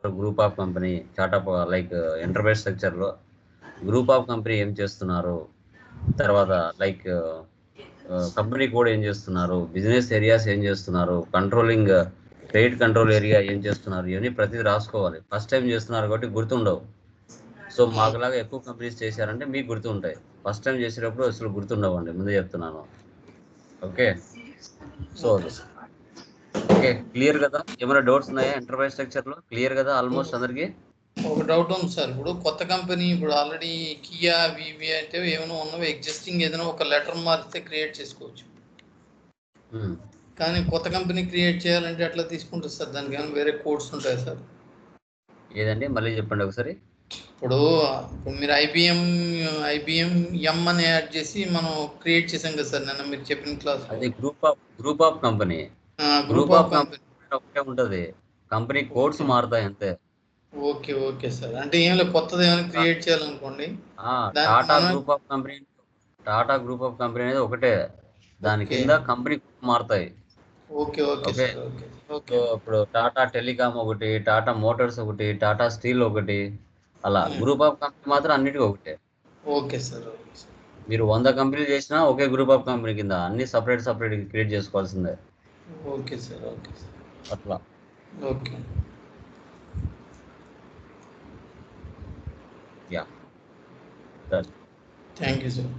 Group of company chart like enterprise స్ట్రక్చర్లో group of company ఏం చేస్తున్నారు, తర్వాత లైక్ కంపెనీ కోడ్ ఏం చేస్తున్నారు, బిజినెస్ ఏరియాస్ ఏం చేస్తున్నారు, కంట్రోలింగ్ క్రెడిట్ కంట్రోల్ ఏరియా ఏం చేస్తున్నారు, ఇవన్నీ ప్రతిదీ రాసుకోవాలి. ఫస్ట్ టైం చేస్తున్నారు కాబట్టి గుర్తుండవు. సో మాకులాగా ఎక్కువ కంపెనీస్ చేశారంటే మీకు గుర్తుంటాయి. ఫస్ట్ టైం చేసేటప్పుడు అసలు గుర్తుండవండి, ముందే చెప్తున్నాను. ఓకే, సో ఓకే, క్లియర్ కదా? ఏమైనా డౌట్స్ ఉన్నాయా? ఎంటర్ప్రైజ్ స్ట్రక్చర్లో క్లియర్ కదా ఆల్మోస్ట్ అందరికీ? ఒక డౌట్ ఉంది సార్. ఇప్పుడు కొత్త కంపెనీ, ఇప్పుడు ఆల్రెడీ కియా వివి అంటే ఏమైనా ఉన్నవి ఎగ్జిస్టింగ్ ఏదైనా ఒక లెటర్ మారితే క్రియేట్ చేసుకోవచ్చు. కానీ కొత్త కంపెనీ క్రియేట్ చేయాలంటే ఎట్లా తీసుకుంటుంది సార్? దానికి ఏమైనా వేరే కోడ్స్ ఉంటాయి సార్? ఏదండి, మళ్ళీ చెప్పండి ఒకసారి. ఇప్పుడు మీరు ఐబిఎం ఎం అని యాడ్ చేసి మనం క్రియేట్ చేసాం కదా సార్ నిన్న మీరు చెప్పిన క్లాస్. అది group of company. Group of company ఒకటే ఉంటది, కంపెనీ కోడ్స్ మారుతాయి అంతే. Okay okay sir. అంటే ఏం లేదు, కొత్తది ఏమైనా క్రియేట్ చేయాలనుకోండి, టాటా గ్రూప్ ఆఫ్ కంపెనీ అనేది ఒకటే, దాని కింద కంపెనీ మారుతాయి. Okay okay okay, sir. Okay okay. So ఇప్పుడు టాటా టెలికామ్ ఒకటి, టాటా మోటార్స్ ఒకటి, టాటా స్టీల్ ఒకటి, అలా గ్రూప్ ఆఫ్ కంపెనీ మాత్రం అన్నిటికీ ఒకటే. Okay sir. Okay sir. మీరు 100 కంపెనీలు చేసినా ఒకే గ్రూప్ ఆఫ్ కంపెనీ కింద, అన్ని సపరేట్ క్రియేట్ చేసుకోవాల్సిందే. Okay sir. Okay sir. అట్లా. Okay. Yeah, thank you sir.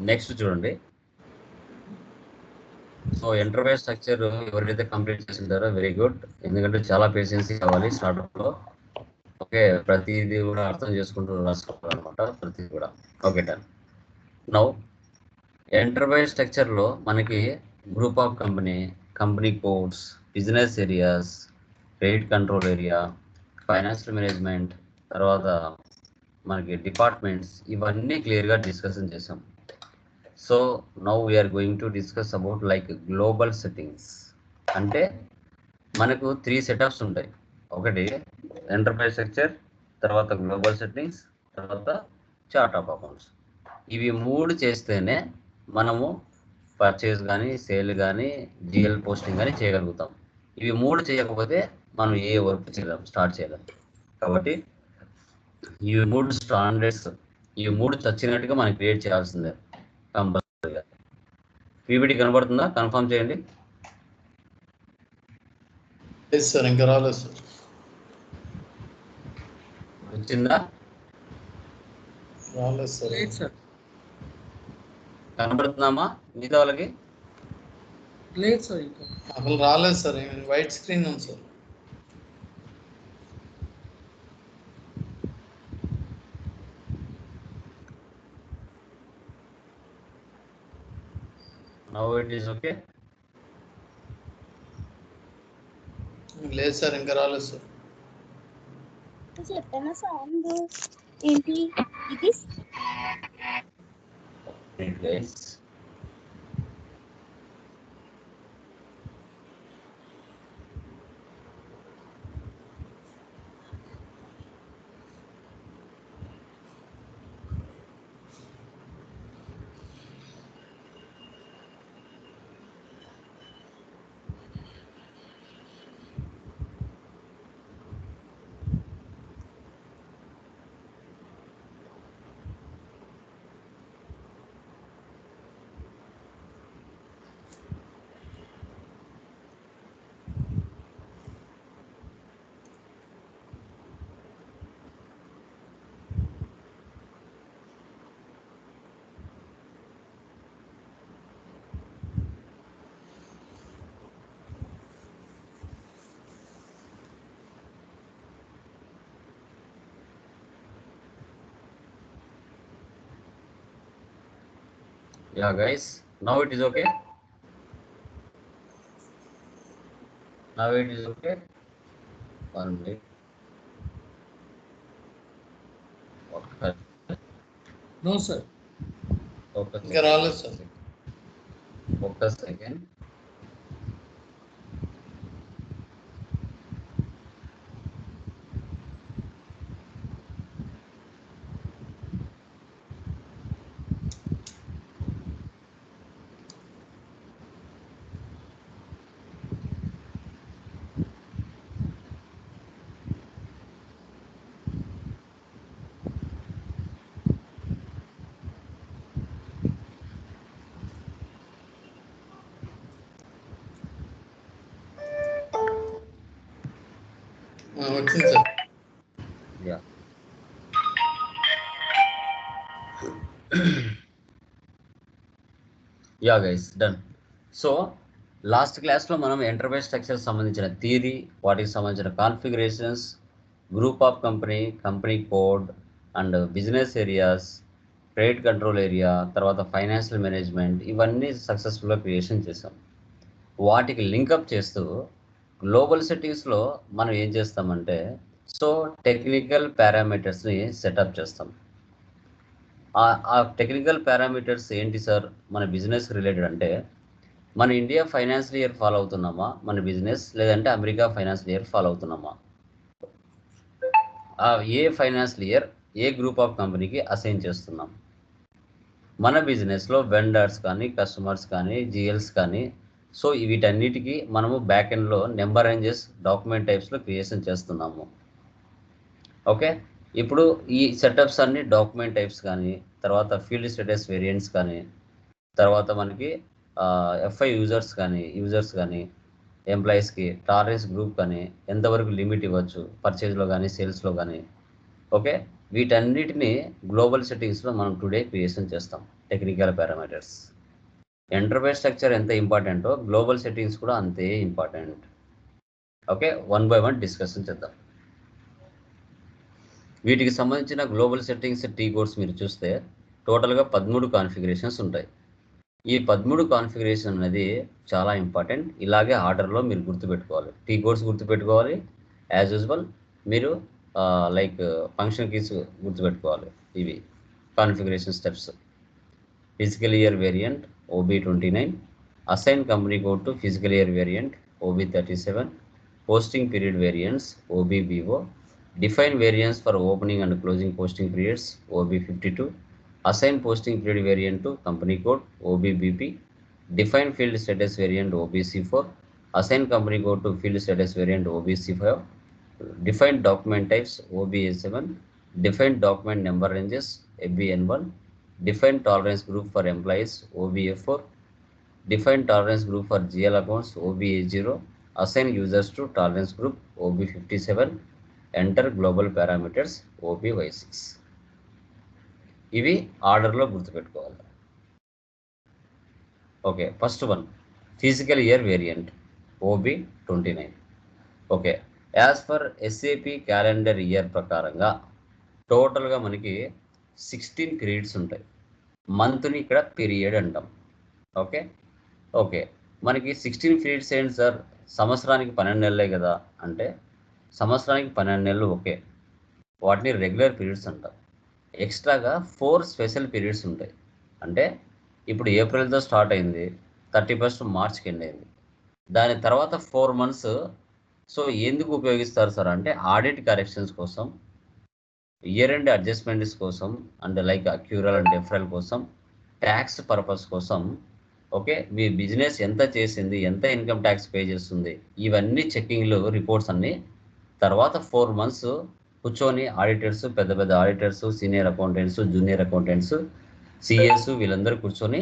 Next చూడండి. సో ఎంటర్ప్రైజ్ స్ట్రక్చర్ ఎవరైతే కంప్లీట్ చేసింటారో వెరీ గుడ్, ఎందుకంటే చాలా పేషెన్సీ కావాలి స్టార్ట్అప్లో. ఓకే, ప్రతిదీ కూడా అర్థం చేసుకుంటూ రాసుకోవాలన్నమాట, ప్రతిదీ కూడా. Okay, done. నౌ ఎంటర్ప్రైజ్ స్ట్రక్చర్లో మనకి group of company codes, business areas, credit control area, financial management, తర్వాత మనకి డిపార్ట్మెంట్స్, ఇవన్నీ క్లియర్గా డిస్కషన్ చేసాం. So now we are going to discuss about like global settings. అంటే మనకు 3 సెటప్స్ ఉంటాయి. ఒకటి ఎంటర్ప్రైజ్ స్ట్రక్చర్, తర్వాత గ్లోబల్ సెట్టింగ్స్, తర్వాత చార్ట్ ఆఫ్ అకౌంట్స్. ఇవి 3 చేస్తేనే మనము పర్చేస్ కానీ, సేల్ కానీ, జిఎల్ పోస్టింగ్ కానీ చేయగలుగుతాం. ఇవి 3 చేయకపోతే మనం ఏ వర్క్ స్టార్ట్ చేయలేం. కాబట్టి ఇవి 3 స్టాండర్డ్స్, ఇవి 3 చచ్చినట్టుగా మనం క్రియేట్ చేయాల్సిందే కంపల్సరీగా. పీపీటీ కనబడుతుందా? కన్ఫర్మ్ చేయండి. సార్ ఇంకా రాలేదు సార్. వచ్చిందా? రాలేదు సార్. లేదు సార్. కనబడుతుందామా మిగతా వాళ్ళకి? లేదు సార్, ఇంకా అసలు రాలేదు సార్. వైట్ స్క్రీన్ ఉంది sir. Now it is okay. లేదు సార్, ఇంకా రాలేదు సార్. చెప్పాను సౌండ్ ఏంటి ఇది? Yeah guys, now it is okay. Now it is okay. 1 minute. Okay. No sir. Focus. ఇంకా రాలేదు సార్. Focus again. వచ్చింది sir. Yeah yeah guys done. So last క్లాస్లో మనం ఎంటర్ప్రైజ్ స్ట్రక్చర్ సంబంధించిన థియరీ, వాటికి సంబంధించిన configurations, group of company, company code and business areas, credit control area, తర్వాత financial management, ఇవన్నీ సక్సెస్ఫుల్గా క్రియేషన్ చేసాం. వాటికి లింకప్ చేస్తూ గ్లోబల్ సెట్టింగ్స్లో మనం ఏం చేస్తామంటే సో టెక్నికల్ పారామీటర్స్ని సెటప్ చేస్తాం. ఆ టెక్నికల్ పారామీటర్స్ ఏంటి సార్ మన బిజినెస్ రిలేటెడ్ అంటే, మన ఇండియా ఫైనాన్షియల్ ఇయర్ ఫాలో అవుతున్నామా మన బిజినెస్, లేదంటే అమెరికా ఫైనాన్షియల్ ఇయర్ ఫాలో అవుతున్నామా, ఏ ఫైనాన్షియల్ ఇయర్ ఏ గ్రూప్ ఆఫ్ కంపెనీకి అసైన్ చేస్తున్నాం. మన బిజినెస్లో వెండర్స్ కానీ, కస్టమర్స్ కానీ, జిఎల్స్ కానీ, సో వీటన్నిటికీ మనము బ్యాక్ ఎండ్లో నెంబర్ రేంజెస్ డాక్యుమెంట్ టైప్స్లో క్రియేషన్ చేస్తున్నాము. ఓకే, ఇప్పుడు ఈ సెటప్స్ అన్ని డాక్యుమెంట్ టైప్స్ కానీ, తర్వాత ఫీల్డ్ స్టేటస్ వేరియంట్స్ కానీ, తర్వాత మనకి ఎఫ్ఐ యూజర్స్ కానీ ఎంప్లాయీస్కి టాలరెన్స్ గ్రూప్ కానీ ఎంతవరకు లిమిట్ ఇవ్వచ్చు పర్చేజ్లో కానీ సేల్స్లో కానీ. ఓకే, వీటన్నిటిని గ్లోబల్ సెట్టింగ్స్లో మనం టుడే క్రియేషన్ చేస్తాం. టెక్నికల్ పారామీటర్స్ ఎంటర్ప్రైజ్ స్ట్రక్చర్ ఎంత ఇంపార్టెంటో గ్లోబల్ సెట్టింగ్స్ కూడా అంతే important. Okay, one by one discussion చేద్దాం. వీటికి సంబంధించిన గ్లోబల్ సెట్టింగ్స్ టీ కోడ్స్ మీరు చూస్తే టోటల్గా 13 కాన్ఫిగరేషన్స్ ఉంటాయి. ఈ 13 కాన్ఫిగరేషన్ అనేది చాలా ఇంపార్టెంట్. ఇలాగే ఆర్డర్లో మీరు గుర్తుపెట్టుకోవాలి, టీ కోడ్స్ గుర్తుపెట్టుకోవాలి, యాజ్ యూజువల్ మీరు లైక్ ఫంక్షన్ కీస్ గుర్తుపెట్టుకోవాలి. ఇవి configuration steps. Physical year variant OB29, assign company code to physical year variant OB37, posting period variants OBBO, define variance for opening and closing posting periods OB52, assign posting period variant to company code OBBP, define field status variant OBC4, assign company code to field status variant OBC5, define document types OBA7, define document number ranges ABN1, define tolerance group for employees OBA4, define tolerance group for GL accounts OBA0, assign users to tolerance group OB57, enter global parameters OBY6. ఇవి ఆర్డర్లో గుర్తుపెట్టుకోవాలి. Okay, first one physical year variant OB29. Okay, as per SAP calendar year ప్రకారంగా టోటల్గా మనకి 16 periods ఉంటాయి. మంత్ని ఇక్కడ period అంటాం. Okay okay, మనకి 16 పీరియడ్స్ ఏంటి సార్, సంవత్సరానికి 12 నెలలే కదా అంటే సంవత్సరానికి 12 నెలలు. ఓకే, వాటిని రెగ్యులర్ పీరియడ్స్ అంటారు. ఎక్స్ట్రాగా 4 స్పెషల్ పీరియడ్స్ ఉంటాయి. అంటే ఇప్పుడు ఏప్రిల్తో స్టార్ట్ అయింది, 31 మార్చ్కి ఎండ్ అయింది. దాని తర్వాత 4 మంత్స్. సో ఎందుకు ఉపయోగిస్తారు సార్ అంటే ఆడిట్ కరెక్షన్స్ కోసం, ఇయర్ ఎండ్ అడ్జస్ట్మెంట్స్ కోసం, అండ్ లైక్ అక్యూరల్ అండ్ డెఫరల్ కోసం, ట్యాక్స్ పర్పస్ కోసం. ఓకే, మీ బిజినెస్ ఎంత చేసింది, ఎంత ఇన్కమ్ ట్యాక్స్ పే చేస్తుంది, ఇవన్నీ చెక్కింగ్లు రిపోర్ట్స్ అన్నీ తర్వాత 4 మంత్స్ కూర్చొని ఆడిటర్స్, పెద్ద పెద్ద auditors, senior accountants, junior accountants, CS వీళ్ళందరూ కూర్చొని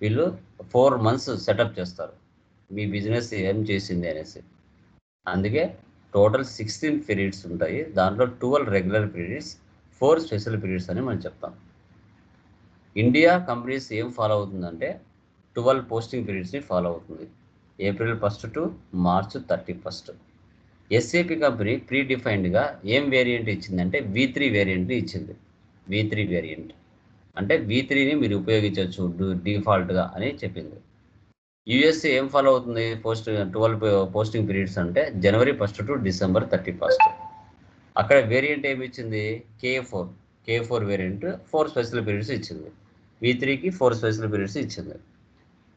వీళ్ళు 4 మంత్స్ సెటప్ చేస్తారు మీ బిజినెస్ ఏం చేసింది అనేసి. అందుకే టోటల్ 16 పీరియడ్స్ ఉంటాయి. దాంట్లో 12 రెగ్యులర్ పీరియడ్స్, 4 స్పెషల్ పీరియడ్స్ అని మనం చెప్తాం. ఇండియా కంపెనీస్ ఏం ఫాలో అవుతుందంటే 12 పోస్టింగ్ పీరియడ్స్ని ఫాలో అవుతుంది. April 1 to March 31. SAP company pre డిఫైన్డ్గా ఏం వేరియంట్ ఇచ్చిందంటే V3 వేరియంట్ని ఇచ్చింది. V3 వేరియంట్ అంటే V3ని మీరు ఉపయోగించవచ్చు డిఫాల్ట్గా అని చెప్పింది. USA ఏం ఫాలో అవుతుంది 12 పోస్టింగ్ పీరియడ్స్ అంటే January 1 to December 31. అక్కడ వేరియంట్ ఏమి ఇచ్చింది K4 వేరియంట్ 4 స్పెషల్ పీరియడ్స్ ఇచ్చింది. V3కి 4 స్పెషల్ పీరియడ్స్ ఇచ్చింది.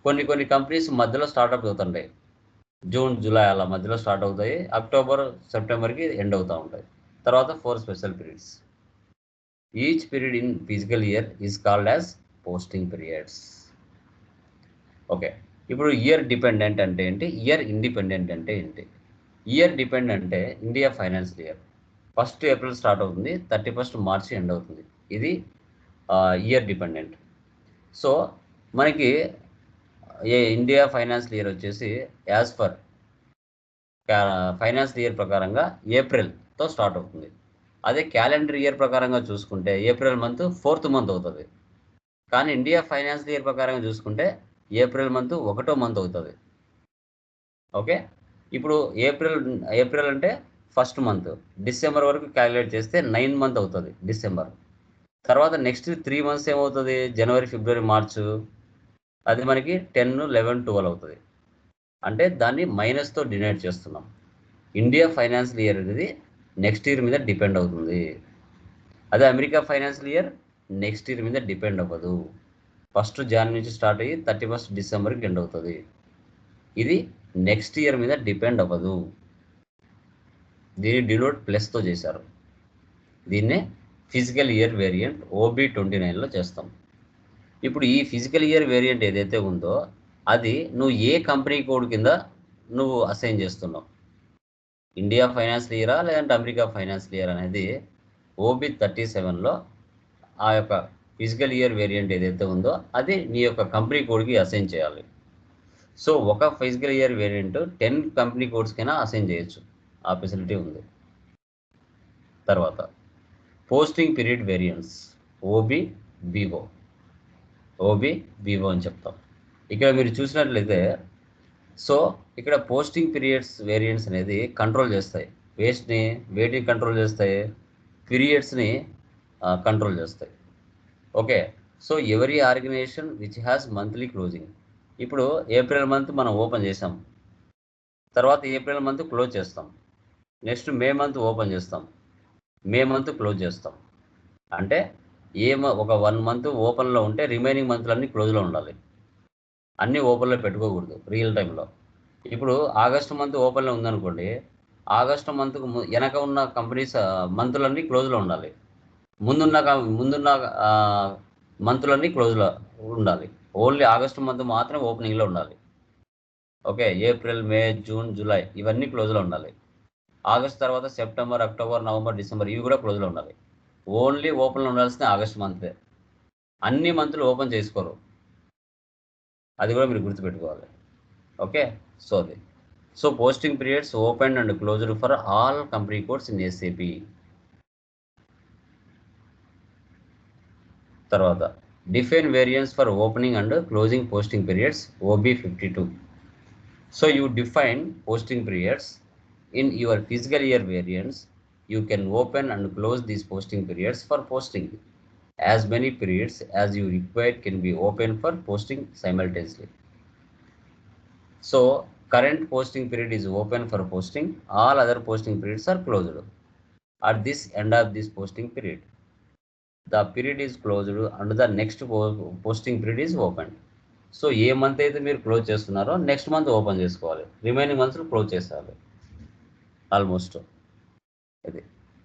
కొన్ని కంపెనీస్ మధ్యలో స్టార్ట్అప్ అవుతుంటాయి, జూన్ జూలై అలా మధ్యలో స్టార్ట్ అవుతాయి, అక్టోబర్ సెప్టెంబర్కి ఎండ్ అవుతూ ఉంటాయి. తర్వాత 4 special periods. Each period in physical year is called as posting periods. Okay, ఇప్పుడు ఇయర్ డిపెండెంట్ అంటే ఏంటి, ఇయర్ ఇండిపెండెంట్ అంటే ఏంటి? ఇయర్ డిపెండెంట్ అంటే India financial year 1 April start అవుతుంది, 31 మార్చ్ ఎండ్ అవుతుంది. ఇది ఇయర్ డిపెండెంట్. సో మనకి ఇండియా ఫైనాన్షియల్ ఇయర్ వచ్చేసి యాజ్ పర్ ఫైనాన్షియల్ ఇయర్ ప్రకారంగా ఏప్రిల్తో స్టార్ట్ అవుతుంది. అదే క్యాలెండర్ ఇయర్ ప్రకారంగా చూసుకుంటే ఏప్రిల్ మంత్ 4th మంత్ అవుతుంది. కానీ ఇండియా ఫైనాన్షియల్ ఇయర్ ప్రకారంగా చూసుకుంటే ఏప్రిల్ మంత్ 1వ మంత్ అవుతుంది. ఓకే, ఇప్పుడు ఏప్రిల్ అంటే 1st మంత్, డిసెంబర్ వరకు క్యాలిక్యులేట్ చేస్తే 9 మంత్ అవుతుంది డిసెంబర్. తర్వాత నెక్స్ట్ 3 మంత్స్ ఏమవుతుంది, జనవరి, ఫిబ్రవరి, మార్చు, అది మనకి 10, 11, 12 అవుతుంది. అంటే దాన్ని మైనస్తో డినైట్ చేస్తున్నాం. ఇండియా ఫైనాన్షియల్ ఇయర్ అనేది నెక్స్ట్ ఇయర్ మీద డిపెండ్ అవుతుంది. అదే America financial year next year మీద డిపెండ్ అవ్వదు. 1st జాన్ నుంచి స్టార్ట్ అయ్యి 31st డిసెంబర్కి ఎండ్ అవుతుంది. ఇది నెక్స్ట్ ఇయర్ మీద డిపెండ్ అవ్వదు. దీన్ని డినోట్ ప్లస్తో చేశారు. దీన్నే ఫిజికల్ ఇయర్ వేరియంట్ OB29లో చేస్తాం. ఇప్పుడు ఈ ఫిజికల్ ఇయర్ వేరియంట్ ఏదైతే ఉందో అది నువ్వు ఏ కంపెనీ కోడ్ కింద నువ్వు అసైన్ చేస్తున్నావు, ఇండియా ఫైనాన్షియల్ ఇయరా లేదంటే అమెరికా ఫైనాన్షియల్ ఇయర్ అనేది OB37లో ఆ యొక్క ఫిజికల్ ఇయర్ వేరియంట్ ఏదైతే ఉందో అది నీ యొక్క కంపెనీ కోడ్కి అసైన్ చేయాలి. సో ఒక ఫిజికల్ ఇయర్ వేరియంట్ 10 కంపెనీ కోడ్స్కైనా అసైన్ చేయొచ్చు, ఆ ఫెసిలిటీ ఉంది. తర్వాత పోస్టింగ్ పీరియడ్ వేరియన్స్ OBBO అని చెప్తాం. ఇక్కడ మీరు చూసినట్లయితే సో ఇక్కడ పోస్టింగ్ పీరియడ్స్ వేరియన్స్ అనేది కంట్రోల్ చేస్తాయి. వేటిని కంట్రోల్ చేస్తాయి, పీరియడ్స్ని కంట్రోల్ చేస్తాయి. Okay, so every organisation which has monthly closing, ఇప్పుడు ఏప్రిల్ మంత్ మనం ఓపెన్ చేసాం, తర్వాత ఏప్రిల్ మంత్ క్లోజ్ చేస్తాం, నెక్స్ట్ మే మంత్ ఓపెన్ చేస్తాం, మే మంత్ క్లోజ్ చేస్తాం. అంటే ఒక 1 మంత్ ఓపెన్లో ఉంటే రిమైనింగ్ మంత్లన్నీ క్లోజ్లో ఉండాలి. అన్నీ ఓపెన్లో పెట్టుకోకూడదు రియల్ టైంలో. ఇప్పుడు ఆగస్టు మంత్ ఓపెన్లో ఉందనుకోండి, ఆగస్టు మంత్కు వెనక ఉన్న కంపెనీస్ మంత్లన్నీ క్లోజ్లో ఉండాలి, ముందున్న మంత్లన్నీ క్లోజ్లో ఉండాలి. ఓన్లీ ఆగస్టు మంత్ మాత్రం ఓపెనింగ్లో ఉండాలి. ఓకే, ఏప్రిల్, మే, జూన్, జూలై ఇవన్నీ క్లోజ్లో ఉండాలి. ఆగస్ట్ తర్వాత సెప్టెంబర్, అక్టోబర్, నవంబర్, డిసెంబర్ ఇవి కూడా క్లోజ్లో ఉండాలి. ఓన్లీ ఓపెన్లో ఉండాల్సిన ఆగస్ట్ మంతే. అన్ని మంత్లు ఓపెన్ చేసుకోరు, అది కూడా మీరు గుర్తుపెట్టుకోవాలి. Okay, so posting periods open and closed for all company codes in SAP. తర్వాత define variance for opening and closing posting periods OB52. So you define posting periods in your physical year variance. You can open and close these posting periods for posting. As many periods as you require can be opened for posting simultaneously. So current posting period is open for posting. All other posting periods are closed. At this end of this posting period, the period is closed and the next posting period is opened. So A month అయితే మీరు close చేస్తున్నారో next month open చేసుకోవాలి, remaining months close చేసేయాలి almost. ఇది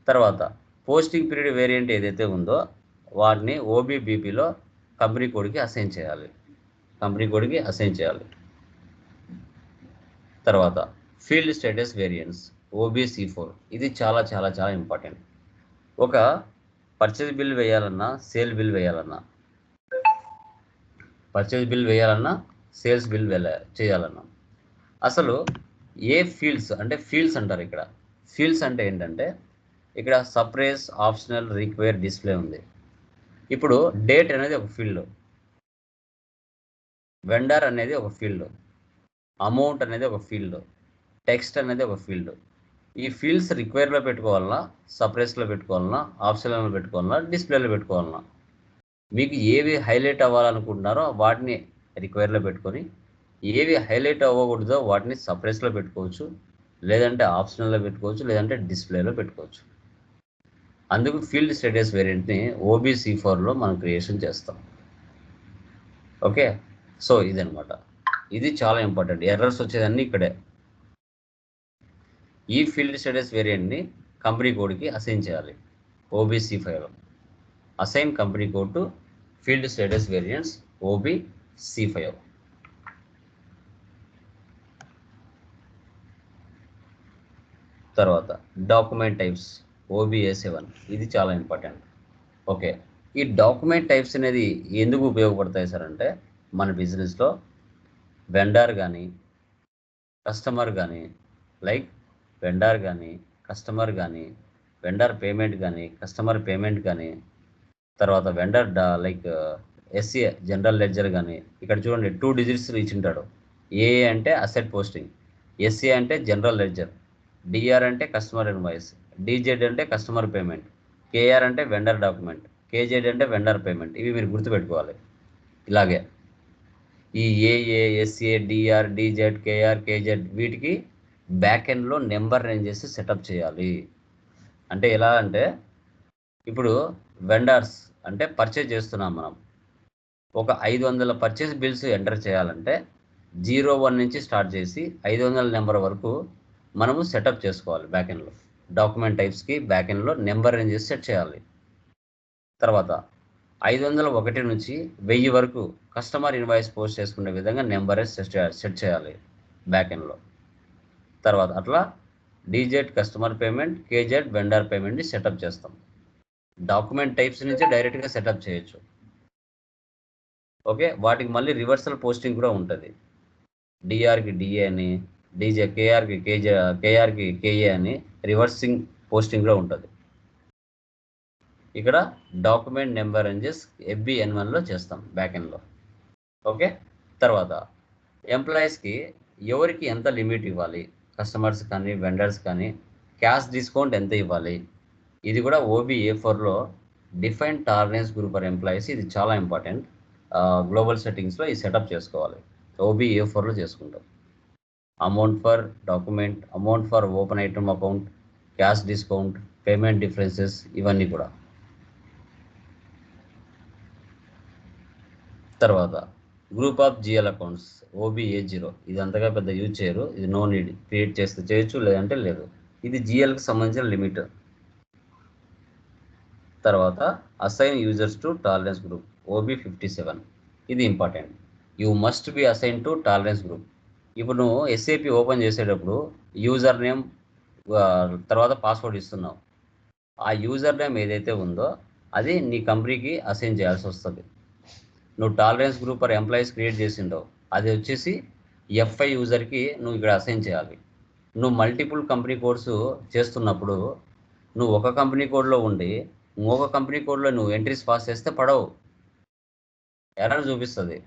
తర్వాత posting period variant ఏదైతే ఉందో వాటిని OBBPలో కంపెనీ కోడ్కి అసైన్ చేయాలి. తర్వాత ఫీల్డ్ స్టేటస్ వేరియన్స్ OBC4. ఇది చాలా చాలా చాలా ఇంపార్టెంట్. ఒక పర్చేజ్ బిల్ వేయాలన్నా, సేల్ బిల్ వేయాలన్నా, సేల్స్ బిల్ చేయాలన్నా అసలు ఏ ఫీల్డ్స్ అంటే ఫీల్డ్స్ అంటారు. ఇక్కడ ఫీల్డ్స్ అంటే ఏంటంటే ఇక్కడ సప్రెస్, ఆప్షనల్, రిక్వైర్, డిస్ప్లే ఉంది. ఇప్పుడు డేట్ అనేది ఒక ఫీల్డ్, వెండర్ అనేది ఒక ఫీల్డ్, అమౌంట్ అనేది ఒక ఫీల్డ్, టెక్స్ట్ అనేది ఒక ఫీల్డ్. ఈ ఫీల్డ్స్ రిక్వైర్లో పెట్టుకోవాలన్నా, సప్రెస్లో పెట్టుకోవాలన్నా, ఆప్షనల్లో పెట్టుకోవాలన్నా, డిస్ప్లేలో పెట్టుకోవాలన్నా, మీకు ఏవి హైలైట్ అవ్వాలనుకుంటున్నారో వాటిని రిక్వైర్లో పెట్టుకొని, ఏవి హైలైట్ అవ్వకూడదో వాటిని సప్రెస్లో పెట్టుకోవచ్చు, లేదంటే ఆప్షనల్లో పెట్టుకోవచ్చు, లేదంటే డిస్ప్లేలో పెట్టుకోవచ్చు. అందుకు ఫీల్డ్ స్టేటస్ వేరియంట్ని OBC4లో మనం క్రియేషన్ చేస్తాం. ఓకే, సో ఇదనమాట. ఇది చాలా ఇంపార్టెంట్. ఎర్రర్స్ వచ్చేదన్నీ ఇక్కడే. ఈ ఫీల్డ్ స్టేటస్ వేరియంట్ని కంపెనీ కోడ్కి అసైన్ చేయాలి. OBC5లో assign company code to field status variants OBC5. తర్వాత డాక్యుమెంట్ టైప్స్ OBA7. ఇది చాలా ఇంపార్టెంట్. ఓకే, ఈ డాక్యుమెంట్ టైప్స్ అనేది ఎందుకు ఉపయోగపడతాయి సార్ అంటే, మన బిజినెస్లో వెండర్ కానీ, కస్టమర్ కానీ, లైక్ వెండర్ కానీ, కస్టమర్ కానీ, వెండర్ పేమెంట్ కానీ, కస్టమర్ పేమెంట్ కానీ, తర్వాత vendor like SC general ledger కానీ. ఇక్కడ చూడండి 2 డిజిట్స్ ఇచ్చింటాడు. ఏఏ అంటే అసెట్ పోస్టింగ్, ఎస్సీ అంటే జనరల్ లెడ్జర్, డిఆర్ అంటే కస్టమర్ ఇన్వాయిస్, డిజెడ్ అంటే కస్టమర్ పేమెంట్, కేఆర్ అంటే వెండర్ డాక్యుమెంట్, కేజెడ్ అంటే వెండర్ పేమెంట్. ఇవి మీరు గుర్తుపెట్టుకోవాలి. ఇలాగే ఈ AA, SA, DR, DZ, KR, KZ వీటికి బ్యాక్ ఎండ్లో నెంబర్ రేంజెస్ సెటప్ చేయాలి. అంటే ఎలా అంటే ఇప్పుడు వెండర్స్ అంటే పర్చేజ్ చేస్తున్నాం మనం. ఒక 500 పర్చేజ్ బిల్స్ ఎంటర్ చేయాలంటే 01 నుంచి స్టార్ట్ చేసి 500 నెంబర్ వరకు మనము సెటప్ చేసుకోవాలి. బ్యాక్ ఎండ్లో డాక్యుమెంట్ టైప్స్కి బ్యాక్ ఎండ్లో నెంబర్ రేంజెస్ సెట్ చేయాలి. తర్వాత 501 నుంచి 1000 వరకు కస్టమర్ ఇన్వాయిస్ పోస్ట్ చేసుకునే విధంగా నెంబర్ సెట్ చేయాలి బ్యాక్ ఎండ్లో. తర్వాత అట్లా DZ customer payment, KZ vendor పేమెంట్ని సెటప్ చేస్తాం. డాక్యుమెంట్ టైప్స్ నుంచి డైరెక్ట్గా సెటప్ చేయొచ్చు. ఓకే, వాటికి మళ్ళీ రివర్సల్ పోస్టింగ్ కూడా ఉంటుంది. డిఆర్కి డిఏ అని, కేఆర్కి కేఏ అని రివర్సింగ్ పోస్టింగ్ కూడా ఉంటుంది. ఇక్కడ డాక్యుమెంట్ నెంబర్ రేంజెస్ FBN1లో చేస్తాం బ్యాక్ ఎండ్లో. ఓకే, తర్వాత ఎంప్లాయీస్కి ఎవరికి ఎంత లిమిట్ ఇవ్వాలి, కస్టమర్స్ కానీ వెండర్స్ కానీ క్యాష్ డిస్కౌంట్ ఎంత ఇవ్వాలి, ఇది కూడా OBA4లో define tolerance group for employees. ఇది చాలా ఇంపార్టెంట్. గ్లోబల్ సెట్టింగ్స్లో ఈ సెటప్ చేసుకోవాలి. OBA4లో చేసుకుంటాం. Amount for document, amount for open item account, cash discount, payment differences ఇవన్నీ కూడా. తర్వాత group of GL accounts OBA0. ఇది అంతగా పెద్ద యూజ్ చేయరు. ఇది నో నీడ్. క్రియేట్ చేస్తే చేయొచ్చు, లేదంటే లేదు. ఇది GLకి సంబంధించిన లిమిట్. తర్వాత assign users to tolerance group OB57. ఇది important. You must be assign to tolerance group. ఇప్పుడు నువ్వు SAP ఓపెన్ చేసేటప్పుడు యూజర్ నేమ్ తర్వాత పాస్వర్డ్ ఇస్తున్నావు. ఆ యూజర్ నేమ్ ఏదైతే ఉందో అది నీ కంపెనీకి అసైన్ చేయాల్సి వస్తుంది. నువ్వు tolerance group for employees create చేసిండవు, అది వచ్చేసి FI యూజర్కి నువ్వు ఇక్కడ అసైన్ చేయాలి. నువ్వు మల్టిపుల్ కంపెనీ కోడ్స్ చేస్తున్నప్పుడు నువ్వు ఒక కంపెనీ కోడ్లో ఉండి ఇంకొక కంపెనీ కోడ్లో నువ్వు ఎంట్రీస్ పాస్ చేస్తే పడవు, ఎర్రర్ చూపిస్తుంది.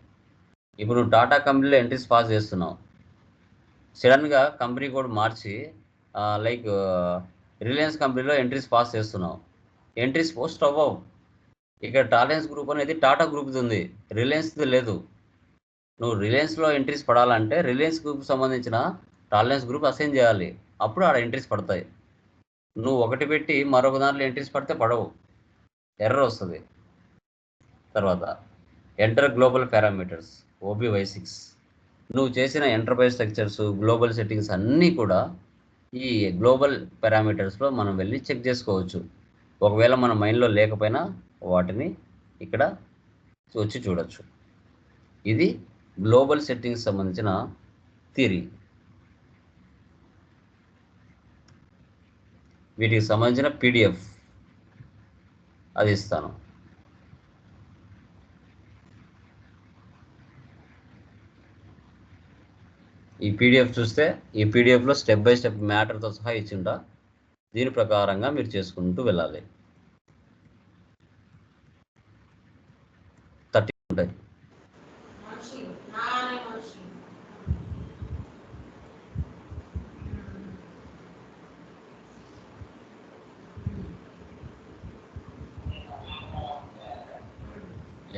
ఇప్పుడు నువ్వు టాటా కంపెనీలో ఎంట్రీస్ పాస్ చేస్తున్నావు, సడన్గా కంపెనీ కోడ్ మార్చి లైక్ రిలయన్స్ కంపెనీలో ఎంట్రీస్ పాస్ చేస్తున్నావు, ఎంట్రీస్ పోస్ట్ అవ్వవు. ఇక్కడ టాలరెన్స్ గ్రూప్ అనేది టాటా గ్రూప్ది ఉంది, రిలయన్స్ది లేదు. నువ్వు రిలయన్స్లో ఎంట్రీస్ పడాలంటే రిలయన్స్ గ్రూప్కి సంబంధించిన టాలరెన్స్ గ్రూప్ అసైన్ చేయాలి, అప్పుడు ఆడ ఎంట్రీస్ పడతాయి. నువ్వు ఒకటి పెట్టి మరొక దాంట్లో ఎంట్రీస్ పడితే పడవు, ఎర్రర్ వస్తుంది. తర్వాత ఎంటర్ గ్లోబల్ పారామీటర్స్ OBY6. నువ్వు చేసిన ఎంటర్ప్రైజ్ స్ట్రక్చర్స్, గ్లోబల్ సెట్టింగ్స్ అన్నీ కూడా ఈ గ్లోబల్ పారామీటర్స్లో మనం వెళ్ళి చెక్ చేసుకోవచ్చు. ఒకవేళ మన మైండ్లో లేకపోయినా వాటిని ఇక్కడ వచ్చి చూడొచ్చు. ఇది గ్లోబల్ సెట్టింగ్స్ సంబంధించిన థియరీ. వీటికి సంబంధించిన PDF అది ఇస్తాను. ఈ PDF చూస్తే ఈ PDFలో స్టెప్ బై స్టెప్ మ్యాటర్తో సహా ఇచ్చింటా. దీని ప్రకారంగా మీరు చేసుకుంటూ వెళ్ళాలి. 30 ఉంటాయి.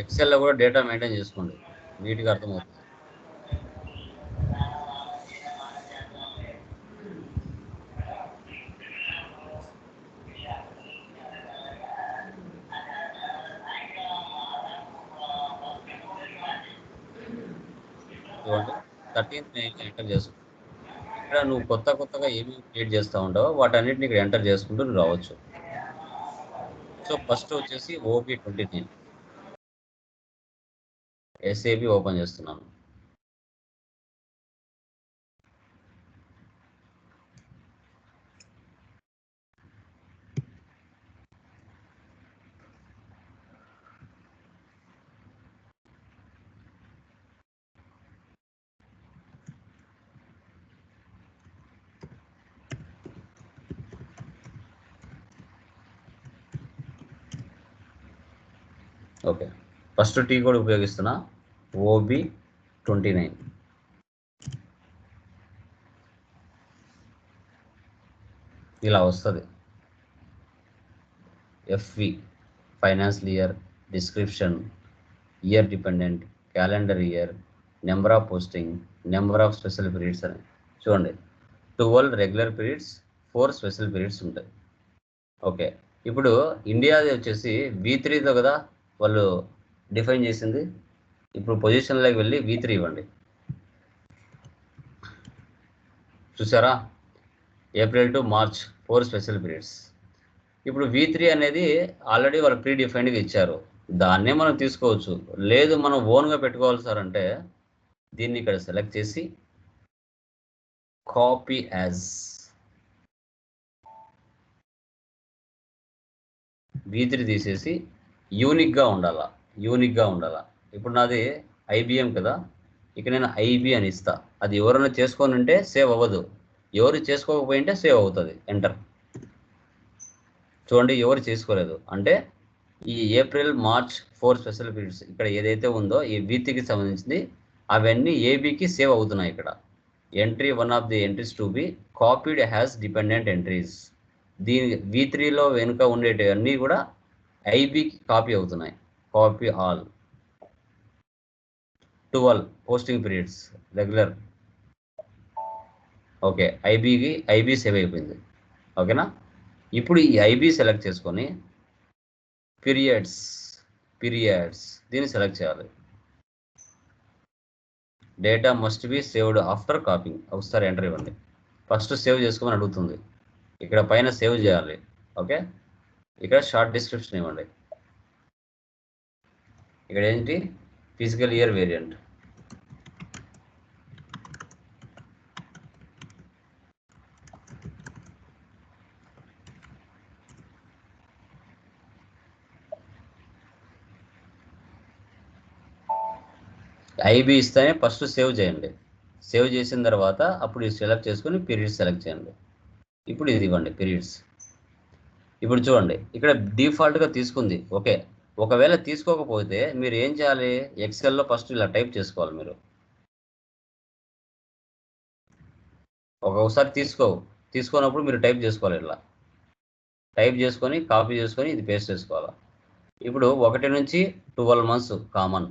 ఎక్సెల్లో కూడా డేటా మెయింటైన్ చేసుకోండి, నీట్గా అర్థమవుతుంది. చూడండి 13th ఎంటర్ చేసుకుంటా. ఇక్కడ నువ్వు కొత్తగా ఏమేమి క్రియేట్ చేస్తూ ఉంటావో వాటన్నిటిని ఇక్కడ ఎంటర్ చేసుకుంటూ నువ్వు రావచ్చు. సో ఫస్ట్ వచ్చేసి OB29 SAP ఓపెన్ చేస్తున్నాను. ఓకే, ఫస్ట్ టీ కోడ్ ఉపయోగిస్తున్నా, OB29. ఇలా వస్తుంది. FV financial year, description, year dependent, calendar year, number of posting, number of special periods అని చూడండి. 12 రెగ్యులర్ పీరియడ్స్, 4 స్పెషల్ పీరియడ్స్ ఉంటాయి. ఓకే, ఇప్పుడు ఇండియాది వచ్చేసి V3తో కదా వాళ్ళు డిఫైన్ చేసింది. ఇప్పుడు పొజిషన్లోకి వెళ్ళి V3 ఇవ్వండి. చూసారా, April to March 4 special periods. ఇప్పుడు V3 అనేది ఆల్రెడీ వాళ్ళు ప్రీ డిఫైన్డ్గా ఇచ్చారు, దాన్నే మనం తీసుకోవచ్చు. లేదు మనం ఓన్గా పెట్టుకోవాలి సార్ అంటే దీన్ని ఇక్కడ సెలెక్ట్ చేసి కాపీ యాజ్ V3 తీసేసి యూనిక్గా ఉండాలా. ఇప్పుడు నాది IBM కదా, ఇక నేను IB అని ఇస్తా. అది ఎవరైనా చేసుకొని ఉంటే సేవ్ అవ్వదు, ఎవరు చేసుకోకపోయింటే సేవ్ అవుతుంది. ఎంటర్. చూడండి, ఎవరు చేసుకోలేదు అంటే ఈ ఏప్రిల్ మార్చ్ 4 స్పెషల్ పీరియడ్స్ ఇక్కడ ఏదైతే ఉందో ఈ V3కి సంబంధించింది అవన్నీ ABకి సేవ్ అవుతున్నాయి. ఇక్కడ entry 1 of the entries to be copied has dependent entries. దీని V3లో వెనుక ఉండేటివన్నీ కూడా IBకి కాపీ అవుతున్నాయి. Copy all. 12 posting periods regular. Okay, IB save అయిపోయింది. ఓకేనా, ఇప్పుడు ఈ IB సెలెక్ట్ చేసుకొని పీరియడ్స్ దీన్ని సెలెక్ట్ చేయాలి. Data must be saved after copying. ఒకసారి ఎంటర్ ఇవ్వండి. ఫస్ట్ సేవ్ చేసుకోమని అడుగుతుంది, ఇక్కడ పైన సేవ్ చేయాలి. ఓకే, ఇక్కడ షార్ట్ డిస్క్రిప్షన్ ఇవ్వండి. ఇక్కడ ఏంటి, ఫిజికల్ ఇయర్ వేరియంట్. IB ఇస్తేనే ఫస్ట్ సేవ్ చేయండి. సేవ్ చేసిన తర్వాత అప్పుడు ఇది సెలెక్ట్ చేసుకొని పీరియడ్స్ సెలెక్ట్ చేయండి. ఇప్పుడు ఇది ఇవ్వండి పీరియడ్స్. ఇప్పుడు చూడండి, ఇక్కడ డిఫాల్ట్గా తీసుకుంది. ఓకే, ఒకవేళ తీసుకోకపోతే మీరు ఏం చేయాలి, ఎక్సెల్లో ఫస్ట్ ఇలా టైప్ చేసుకోవాలి. మీరు ఒక్కొక్కసారి తీసుకోనప్పుడు మీరు టైప్ చేసుకోవాలి. ఇలా టైప్ చేసుకొని కాపీ చేసుకొని ఇది పేస్ట్ చేసుకోవాలి. ఇప్పుడు 1 నుంచి 12 మంత్స్ కామన్.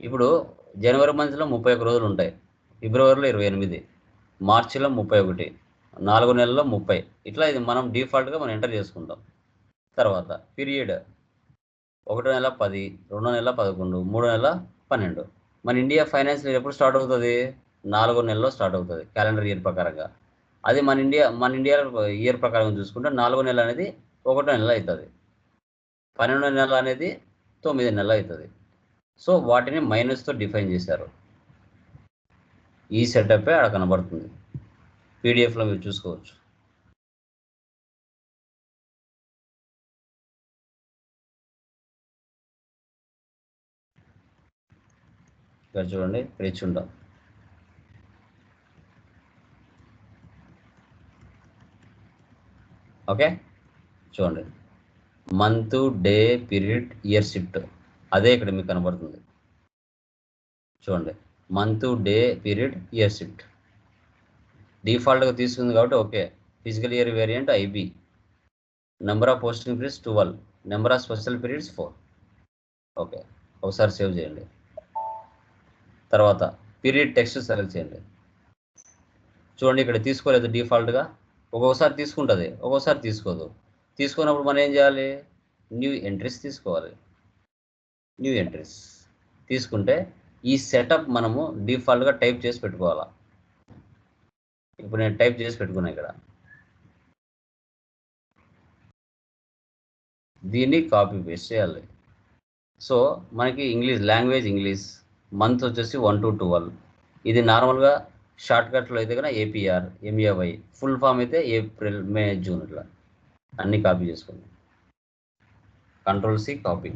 ఇప్పుడు జనవరి మంత్లో 31 రోజులు ఉంటాయి, ఫిబ్రవరిలో 28, మార్చిలో 31, 4 నెలల్లో 30. ఇట్లా ఇది మనం డిఫాల్ట్గా మనం ఎంటర్ చేసుకుంటాం. తర్వాత పీరియడ్ 1 నెల 10, 2 నెల 11, 3 నెల 12. మన ఇండియా ఫైనాన్షియల్ ఇయర్ ఎప్పుడు స్టార్ట్ అవుతుంది, 4 నెలల్లో స్టార్ట్ అవుతుంది క్యాలెండర్ ఇయర్ ప్రకారంగా. అది మన ఇండియా ఇయర్ ప్రకారం చూసుకుంటే 4 నెలలు అనేది 1 నెల అవుతుంది, 12 నెలలు అనేది 9 నెలలు అవుతుంది. సో వాటిని మైనస్తో డిఫైన్ చేశారు. ఈ సెటప్ అక్కడ కనబడుతుంది, పీడిఎఫ్లో మీరు చూసుకోవచ్చు. ఇక్కడ చూడండి, ఇక్కడ ఇచ్చి ఉంటాం. ఓకే, చూడండి, month, day, period, year shift అదే ఇక్కడ మీకు కనబడుతుంది. చూడండి, month, day, period, year shift డిఫాల్ట్గా తీసుకుంది కాబట్టి okay. Physical year variant IB, number of posting periods 12, number of special periods 4. Okay, ఒకసారి సేవ్ చేయండి. తర్వాత పీరియడ్ టెక్స్ట్ సెలెక్ట్ చేయండి. చూడండి, ఇక్కడ తీసుకోలేదు డిఫాల్ట్గా. ఒక్కొక్కసారి తీసుకుంటుంది, ఒక్కొక్కసారి తీసుకోదు. తీసుకున్నప్పుడు మనం ఏం చేయాలి, న్యూ ఎంట్రీస్ తీసుకోవాలి. న్యూ ఎంట్రీస్ తీసుకుంటే ఈ సెటప్ మనము డిఫాల్ట్గా టైప్ చేసి పెట్టుకోవాలా. ఇప్పుడు నేను టైప్ చేసి పెట్టుకున్నా ఇక్కడ. దీన్ని కాపీ పేస్ట్ చేయాలి. సో మనకి లాంగ్వేజ్ ఇంగ్లీష్, మంత్ వచ్చేసి 1 to 12. ఇది నార్మల్గా షార్ట్ కట్లో అయితే కనుక APR, MEY, ఫుల్ ఫామ్ అయితే ఏప్రిల్, మే, జూన్. ఇట్లా అన్నీ కాపీ చేసుకోండి. Ctrl+C కాపీ,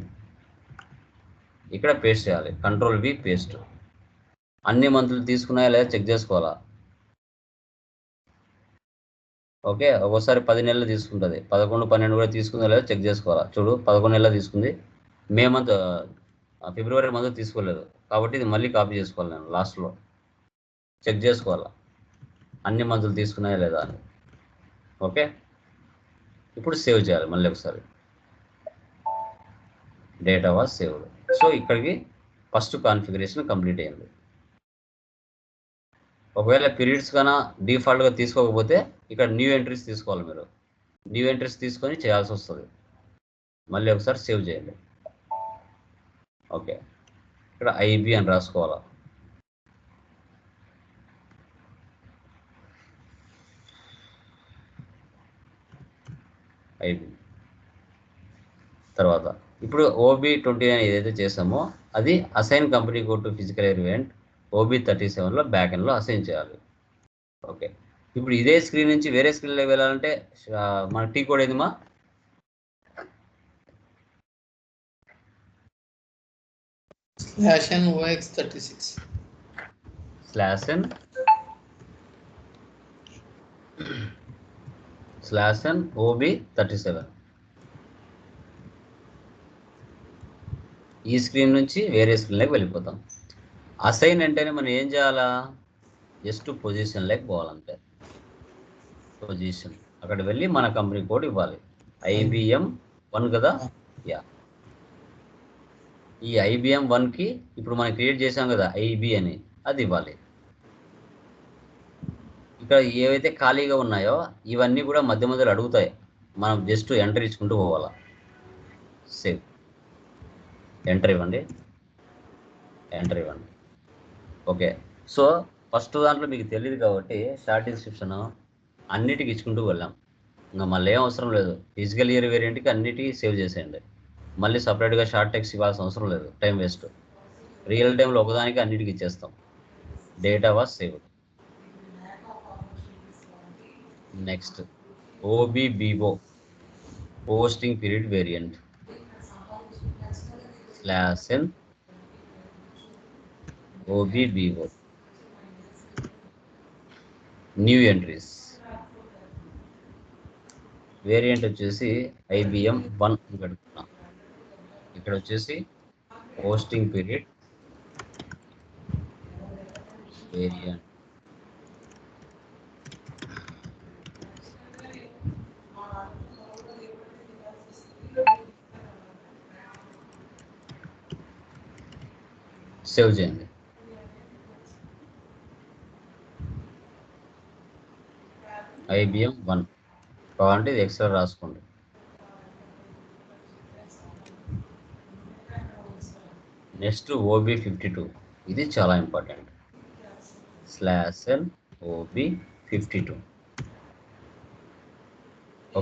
ఇక్కడ పేస్ట్ చేయాలి. Ctrl+V paste. అన్ని మంత్లు తీసుకున్నాయా లేదా చెక్ చేసుకోవాలా. ఓకే, ఒక్కోసారి 10 నెలలు తీసుకుంటుంది, 11, 12 కూడా తీసుకుందా లేదా చెక్ చేసుకోవాలా. చూడు, 11 నెలలు తీసుకుంది, మే మంత్ ఫిబ్రవరి మంత్ తీసుకోలేదు కాబట్టి ఇది మళ్ళీ కాపీ చేసుకోవాలి. నేను లాస్ట్లో చెక్ చేసుకోవాలా అన్ని మంత్లు తీసుకున్నాయా లేదా అని. ఓకే, ఇప్పుడు సేవ్ చేయాలి మళ్ళీ ఒకసారి. Data was saved. సో ఇక్కడికి ఫస్ట్ కాన్ఫిగరేషన్ కంప్లీట్ అయింది. ఒకవేళ పీరియడ్స్ కన్నా డిఫాల్ట్గా తీసుకోకపోతే ఇక్కడ న్యూ ఎంట్రీస్ తీసుకోవాలి. మీరు న్యూ ఎంట్రీస్ తీసుకొని చేయాల్సి వస్తుంది. మళ్ళీ ఒకసారి సేవ్ చేయండి. ఓకే, ఇక్కడ ఐబి అని రాసుకోవాలా. ఐబి తర్వాత ఇప్పుడు OB29 ఏదైతే చేసామో అది assign company code to physical event OB37లో బ్యాక్ ఎండ్లో అసైన్ చేయాలి. ఓకే, ఇప్పుడు ఇదే స్క్రీన్ నుంచి వేరే స్క్రీన్లోకి వెళ్ళాలంటే మన టీ కోడ్ ఏదిమా? /n OX36 /n OB37. ఈ స్క్రీన్ నుంచి వేరే స్క్రీన్లోకి వెళ్ళిపోతాం. అసైన్ అంటేనే మనం ఏం చేయాలా? జస్ట్ పొజిషన్లోకి పోవాలంటే పొజిషన్ అక్కడ వెళ్ళి మన కంపెనీ కోడ్ ఇవ్వాలి. IBM 1 కదా. యా, ఈ IBM 1కి ఇప్పుడు మనం క్రియేట్ చేసాం కదా IB అని, అది ఇవ్వాలి. ఇక్కడ ఏవైతే ఖాళీగా ఉన్నాయో ఇవన్నీ కూడా మధ్య మధ్యలో అడుగుతాయి. మనం జస్ట్ ఎంటర్ ఇచ్చుకుంటూ పోవాలా. సేవ్, ఎంటర్ ఇవ్వండి. ఓకే, సో ఫస్ట్ దాంట్లో మీకు తెలియదు కాబట్టి షార్ట్ డిస్క్రిప్షన్ అన్నిటికి ఇచ్చుకుంటూ వెళ్ళాం. ఇంకా మళ్ళీ ఏం అవసరం లేదు. ఫిజికల్ ఇయర్ వేరియంట్కి అన్నిటికీ సేవ్ చేసేయండి. మళ్ళీ సపరేట్గా షార్ట్ టెక్స్ట్ ఇవ్వాల్సిన అవసరం లేదు, టైం వేస్ట్. రియల్ టైంలో ఒకదానికి అన్నిటికీ ఇచ్చేస్తాం. Data was saved. Next OBBO posting period variant /n OBBO new entries. Variant వచ్చేసి IBM 1 పెడుతున్నాం. ఇక్కడ వచ్చేసి పోస్టింగ్ పీరియడ్ వేరియంట్. సేవ్ చేయండి. IBM 1 కావాలంటే ఇది ఎక్స్ట్రా రాసుకోండి. నెక్స్ట్ OB52, ఇది చాలా ఇంపార్టెంట్. /n OB52.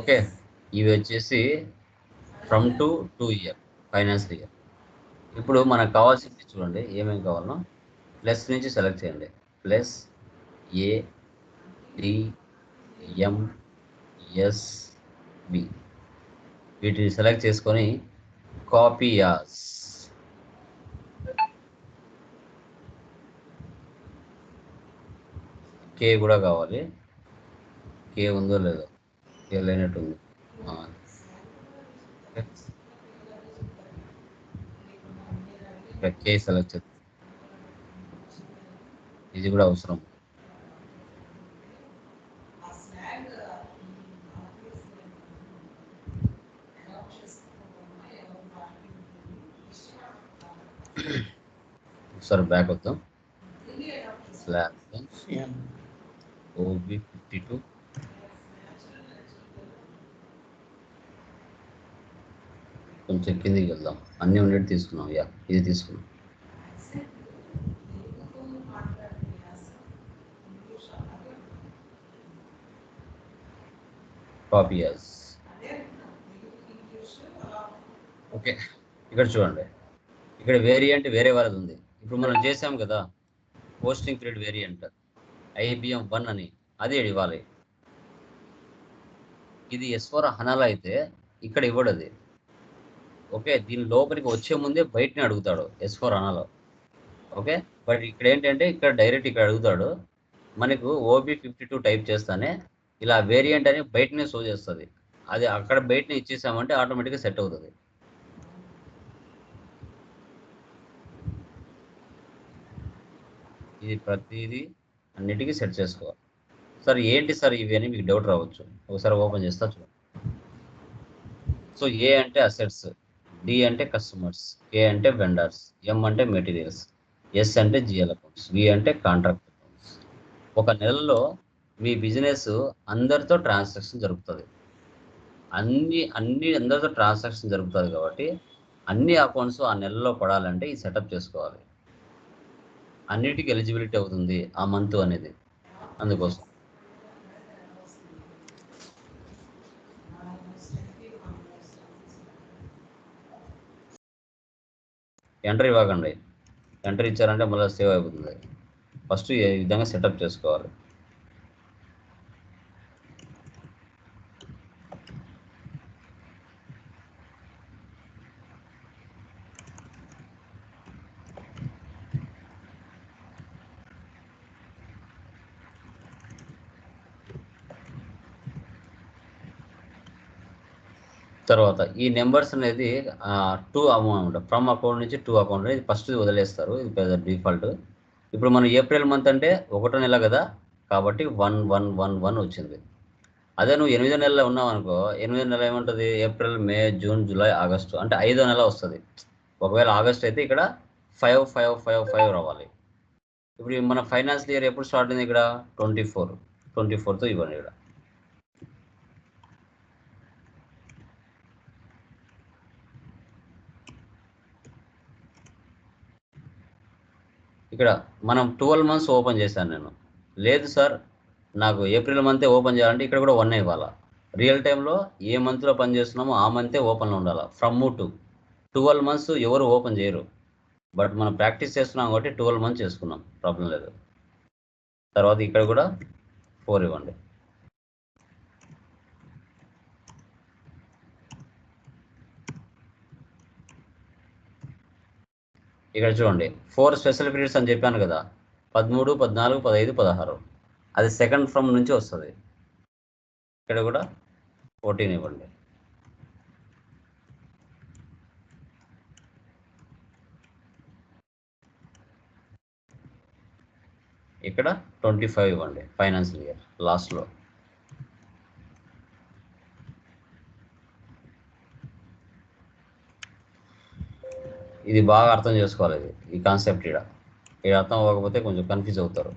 ఓకే, ఇవి వచ్చేసి from to 2 year financial year. ఇప్పుడు మనకు కావాల్సింది చూడండి ఏమేమి కావాలనో. ప్లస్ నుంచి సెలెక్ట్ చేయండి. +ADMSB వీటిని సెలెక్ట్ చేసుకొని కాపీ యాస్. K కూడా కావాలి. K ఉందో లేదో, K లేనట్టు ఉంది. K సెలెక్ట్ చేద్దాం. ఇది కూడా అవసరం. ఒకసారి బ్యాక్ వద్దాం. /n OB52 కొంచెం కిందికి వెళ్దాం. అన్నీ ఉండేది తీసుకున్నాం. యా, ఇది తీసుకున్నాం. Copy as. ఓకే, ఇక్కడ చూడండి. ఇక్కడ వేరియంట్ వేరే వాళ్ళది ఉంది. ఇప్పుడు మనం చేసాం కదా పోస్టింగ్ పీరియడ్ వేరియంట్ IBM 1 అని, అది ఇవ్వాలి. ఇది S/4HANAలో అయితే ఇక్కడ ఇవ్వడు అది. ఓకే, దీని లోపలికి వచ్చే ముందే బయటని అడుగుతాడు S/4HANAలో. ఓకే, బట్ ఇక్కడ ఏంటంటే ఇక్కడ డైరెక్ట్ ఇక్కడ అడుగుతాడు. మనకు OB52 టైప్ చేస్తానే ఇలా వేరియంట్ అని బయటనే షో చేస్తుంది. అది అక్కడ బయటనే ఇచ్చేసామంటే ఆటోమేటిక్గా సెట్ అవుతుంది. ఇది ప్రతిదీ అన్నిటికీ సెట్ చేసుకోవాలి. సార్ ఏంటి సార్ ఇవి అని మీకు డౌట్ రావచ్చు. ఒకసారి ఓపెన్ చేస్తా చూడండి. సో ఏ అంటే అసెట్స్, డి అంటే కస్టమర్స్, కే అంటే వెండర్స్, ఎం అంటే మెటీరియల్స్, ఎస్ అంటే జిఎల్ అకౌంట్స్, వి అంటే కాంట్రాక్ట్ అకౌంట్స్. ఒక నెలలో మీ బిజినెస్ అందరితో ట్రాన్సాక్షన్ జరుగుతుంది. అందరితో ట్రాన్సాక్షన్ జరుగుతుంది కాబట్టి అన్ని అకౌంట్స్ ఆ నెలలో పడాలంటే ఈ సెటప్ చేసుకోవాలి. అన్నిటికీ ఎలిజిబిలిటీ అవుతుంది ఆ మంత్ అనేది. అందుకోసం ఎంట్రీ ఇవ్వకండి. ఎంట్రీ ఇచ్చారంటే మళ్ళీ సేవ్ అయిపోతుంది. ఫస్ట్ ఈ విధంగా సెటప్ చేసుకోవాలి. తర్వాత ఈ నెంబర్స్ అనేది 2 అమౌంట్ ఫ్రమ్ అకౌంట్ నుంచి 2 అకౌంట్ అనేది ఫస్ట్ వదిలేస్తారు. ఇది పెద్ద డిఫాల్ట్. ఇప్పుడు మనం ఏప్రిల్ మంత్ అంటే 1వ నెల కదా, కాబట్టి 1/1/1/1 వచ్చింది. అదే నువ్వు 8 నెలలు ఉన్నావు అనుకో, 8 నెల ఏముంటుంది? ఏప్రిల్, మే, జూన్, జూలై, ఆగస్టు అంటే 5వ నెల వస్తుంది. ఒకవేళ ఆగస్ట్ అయితే ఇక్కడ 5/5/5/5 రావాలి. ఇప్పుడు మన ఫైనాన్షియల్ ఇయర్ ఎప్పుడు స్టార్ట్ అయింది? ఇక్కడ 24తో ఇవ్వండి. ఇక్కడ మనం 12 మంత్స్ ఓపెన్ చేశాను నేను. లేదు సార్ నాకు ఏప్రిల్ మంతే ఓపెన్ చేయాలంటే ఇక్కడ కూడా 1 ఇవ్వాలా. రియల్ టైంలో ఏ మంత్లో పని చేస్తున్నామో ఆ మంతే ఓపెన్లో ఉండాలి. ఫ్రమ్ టు 12 మంత్స్ ఎవరు ఓపెన్ చేయరు. బట్ మనం ప్రాక్టీస్ చేస్తున్నాం కాబట్టి 12 మంత్స్ చేసుకున్నాం, ప్రాబ్లం లేదు. తర్వాత ఇక్కడ కూడా 4 ఇవ్వండి. ఇక్కడ చూడండి 4 స్పెషల్ పీరియడ్స్ అని చెప్పాను కదా, 13, 14, 15, 16. అది సెకండ్ ఫ్రమ్ నుంచి వస్తుంది. ఇక్కడ కూడా 14 ఇవ్వండి. ఇక్కడ 25 ఇవ్వండి ఫైనాన్షియల్ ఇయర్ లాస్ట్లో. ఇది బాగా అర్థం చేసుకోవాలి. ఈ కాన్సెప్ట్ ఇక్కడ అర్థం అవ్వకపోతే కొంచెం కన్ఫ్యూజ్ అవుతారు.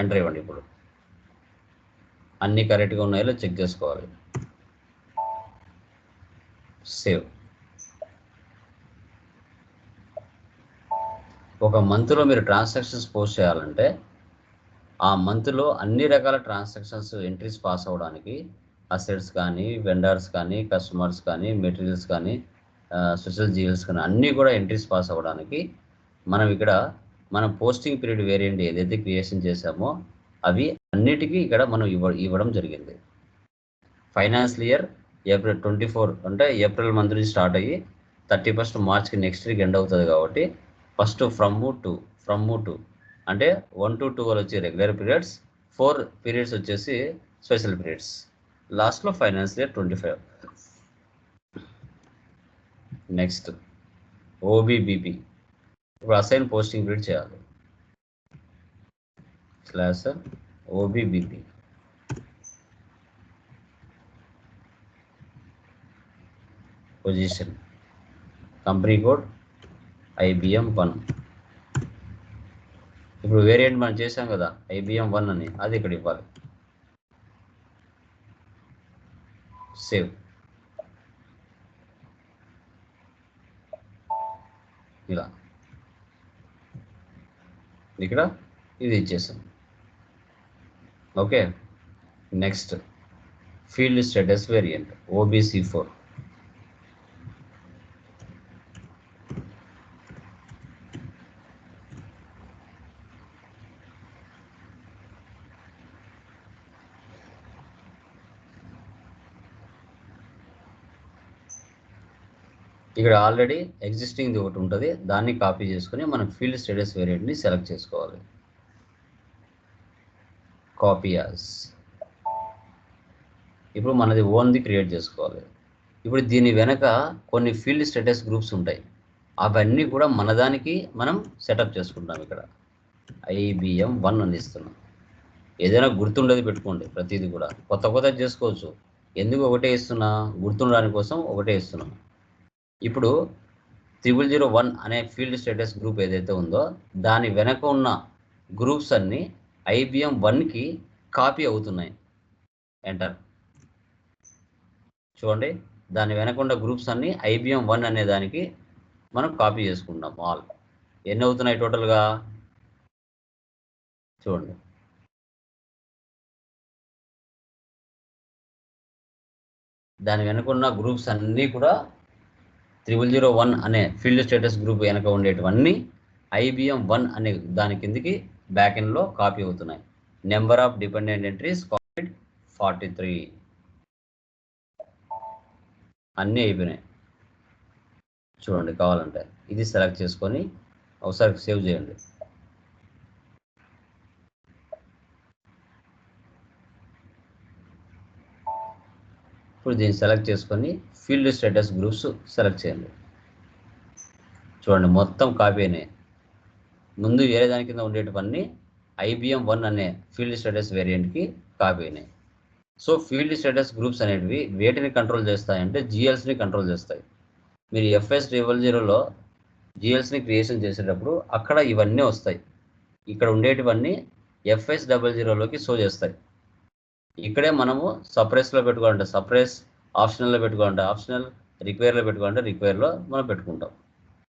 ఎంటర్ ఇవ్వండి. ఇప్పుడు అన్నీ కరెక్ట్గా ఉన్నాయో చెక్ చేసుకోవాలి. సేవ్. ఒక మంత్లో మీరు ట్రాన్సాక్షన్స్ పోస్ట్ చేయాలంటే ఆ మంత్లో అన్ని రకాల ట్రాన్సాక్షన్స్ ఎంట్రీస్ పాస్ అవ్వడానికి అసెట్స్ కానీ, వెండర్స్ కానీ, కస్టమర్స్ కానీ, మెటీరియల్స్ కానీ, స్పెషల్ జిఎల్స్ కానీ అన్నీ కూడా ఎంట్రీస్ పాస్ అవ్వడానికి మనం పోస్టింగ్ పీరియడ్ వేరియంట్ ఏదైతే క్రియేషన్ చేశామో అవి అన్నిటికీ ఇక్కడ మనం ఇవ్వడం జరిగింది. ఫైనాన్షియల్ ఇయర్ ఏప్రిల్ 24 అంటే ఏప్రిల్ మంత్ నుంచి స్టార్ట్ అయ్యి 31 మార్చ్కి నెక్స్ట్ వీక్ ఎండ్ అవుతుంది కాబట్టి ఫస్ట్ ఫ్రమ్ టు అంటే 1 to 12 వచ్చి రెగ్యులర్ పీరియడ్స్, 4 పీరియడ్స్ వచ్చేసి స్పెషల్ పీరియడ్స్, లాస్ట్లో ఫైనాన్షియల్ ఇయర్ 25. నెక్స్ట్ ఓబీబీపీ. ఇప్పుడు అసైన్ పోస్టింగ్ పీరియడ్ చేయాలి. /OBBP. Position company code IBM 1. ఇప్పుడు వేరియంట్ మనం చేసాం కదా IBM 1 అని, అది ఇక్కడ ఇవ్వాలి. సేవ్. ఇలా ఇక్కడ ఇది ఇచ్చేసాం. Okay. Next field status variant OBC4. ఇక్కడ ఆల్రెడీ ఎగ్జిస్టింగ్ది ఒకటి ఉంటుంది, దాన్ని కాపీ చేసుకుని మనం ఫీల్డ్ స్టేటస్ వేరియంట్ని సెలెక్ట్ చేసుకోవాలి. Copy as. ఇప్పుడు మనది ఓన్ది క్రియేట్ చేసుకోవాలి. ఇప్పుడు దీని వెనక కొన్ని ఫీల్డ్ స్టేటస్ గ్రూప్స్ ఉంటాయి. అవన్నీ కూడా మనదానికి మనం సెటప్ చేసుకుంటాం. ఇక్కడ IBM 1 అని ఇస్తున్నాం. ఏదైనా గుర్తుండేది పెట్టుకోండి. ప్రతిదీ కూడా కొత్త కొత్త చేసుకోవచ్చు. ఎందుకు ఒకటే ఇస్తున్నా, గుర్తుండడానికి కోసం ఒకటే ఇస్తున్నాం. ఇప్పుడు 0001 అనే ఫీల్డ్ స్టేటస్ గ్రూప్ ఏదైతే ఉందో దాని వెనక ఉన్న గ్రూప్స్ అన్నీ IBM 1కి కాపీ అవుతున్నాయి. ఎంటర్. చూడండి, దాని వెనక ఉన్న గ్రూప్స్ అన్నీ IBM 1 అనే దానికి మనం కాపీ చేసుకుంటాం. ఆల్ ఎన్ని అవుతున్నాయి టోటల్గా చూడండి. దాని వెనక ఉన్న గ్రూప్స్ అన్నీ కూడా 0001 అనే ఫీల్డ్ స్టేటస్ గ్రూప్ వెనక ఉండేటివన్నీ IBM 1 అనే దాని కిందికి బ్యాక్ ఎండ్లో కాపీ అవుతున్నాయి. నెంబర్ ఆఫ్ డిపెండెంట్ ఎంట్రీస్ 43 అన్నీ అయిపోయినాయి. చూడండి, కావాలంటే ఇది సెలెక్ట్ చేసుకొని ఒకసారి సేవ్ చేయండి. ఇప్పుడు దీన్ని సెలెక్ట్ చేసుకొని ఫీల్డ్ స్టేటస్ గ్రూప్స్ సెలెక్ట్ చేయండి. చూడండి, మొత్తం కాపీ అయినాయి. ముందు వేరే దాని కింద ఉండేటివన్నీ IBM 1 అనే ఫీల్డ్ స్టేటస్ వేరియంట్కి కాపీ అయినాయి. సో ఫీల్డ్ స్టేటస్ గ్రూప్స్ అనేటివి వేటిని కంట్రోల్ చేస్తాయంటే GLస్ని కంట్రోల్ చేస్తాయి. మీరు FS00లో GLస్ని క్రియేషన్ చేసేటప్పుడు అక్కడ ఇవన్నీ వస్తాయి. ఇక్కడ ఉండేటివన్నీ FS00లోకి షో చేస్తాయి. ఇక్కడే మనము సప్రెస్లో పెట్టుకోవాలంటే సప్రెస్, ఆప్షనల్లో పెట్టుకోవాలంటే ఆప్షనల్, రిక్వైర్లో పెట్టుకోవాలంటే రిక్వైర్లో మనం పెట్టుకుంటాం.